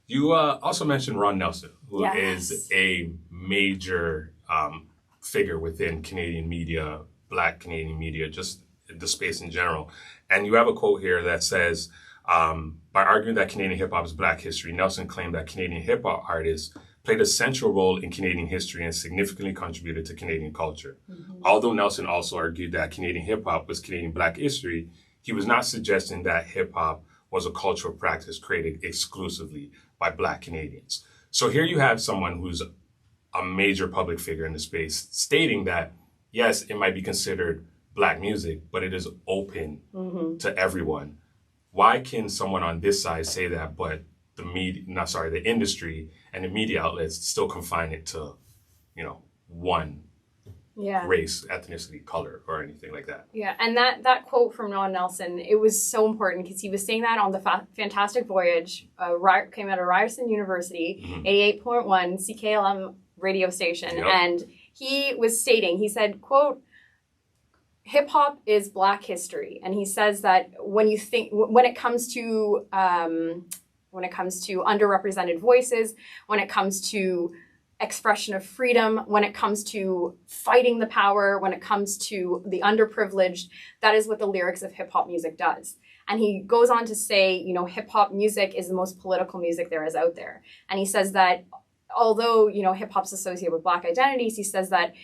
You also mentioned Ron Nelson, who Yes. is a major figure within Canadian media, Black Canadian media, just the space in general. And you have a quote here that says, by arguing that Canadian hip-hop is Black history, Nelson claimed that Canadian hip-hop artists played a central role in Canadian history and significantly contributed to Canadian culture. Although Nelson also argued that Canadian hip-hop was Canadian Black history, he was not suggesting that hip-hop was a cultural practice created exclusively by Black Canadians. So here you have someone who's a major public figure in the space stating that, yes, it might be considered Black music, but it is open to everyone. Why can someone on this side say that, but the industry and the media outlets still confine it to, one race, ethnicity, color, or anything like that? Yeah, and that quote from Ron Nelson, it was so important because he was saying that on the Fantastic Voyage, came out of Ryerson University, 88.1 CKLM radio station, and he was stating, he said, quote, hip-hop is Black history. And he says that when it comes to underrepresented voices, when it comes to expression of freedom, when it comes to fighting the power, when it comes to the underprivileged, that is what the lyrics of hip-hop music does. And he goes on to say, hip-hop music is the most political music there is out there. And he says that although, hip-hop's associated with Black identities, he says that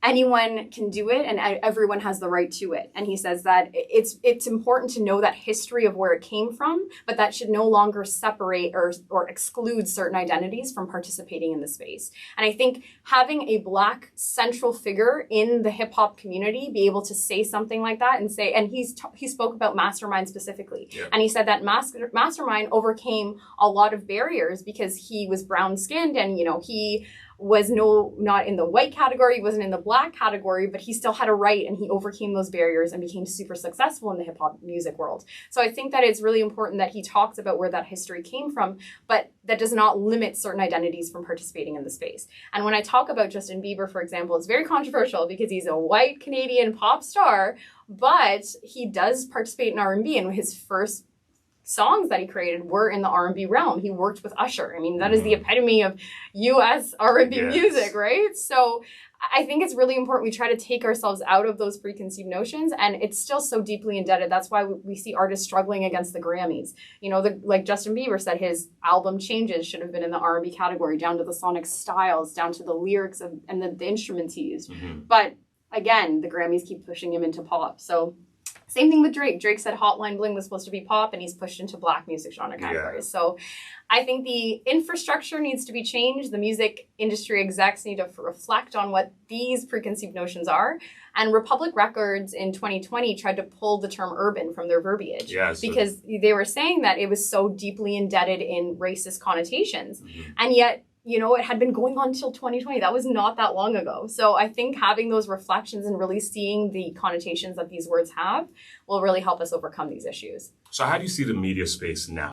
anyone can do it and everyone has the right to it. And he says that it's important to know that history of where it came from, but that should no longer separate or exclude certain identities from participating in the space. And I think having a Black central figure in the hip hop community be able to say something like that and he spoke about Mastermind specifically. Yeah. And he said that Mastermind overcame a lot of barriers because he was brown skinned and, he was not in the white category, he wasn't in the Black category, but he still had a right and he overcame those barriers and became super successful in the hip hop music world. So I think that it's really important that he talks about where that history came from, but that does not limit certain identities from participating in the space. And when I talk about Justin Bieber, for example, it's very controversial because he's a white Canadian pop star, but he does participate in R&B, and his first songs that he created were in the R&B realm. He worked with Usher. I mean, that is the epitome of U.S. R&B music, right? So I think it's really important we try to take ourselves out of those preconceived notions, and it's still so deeply indebted. That's why we see artists struggling against the Grammys. Like Justin Bieber said, his album Changes should have been in the R&B category, down to the sonic styles, down to the lyrics and the instruments he used. But again, the Grammys keep pushing him into pop. So same thing with Drake. Drake said Hotline Bling was supposed to be pop, and he's pushed into Black music genre categories. So I think the infrastructure needs to be changed. The music industry execs need to reflect on what these preconceived notions are. And Republic Records in 2020 tried to pull the term urban from their verbiage because they were saying that it was so deeply embedded in racist connotations. And yet, it had been going on until 2020. That was not that long ago. So I think having those reflections and really seeing the connotations that these words have will really help us overcome these issues. So how do you see the media space now?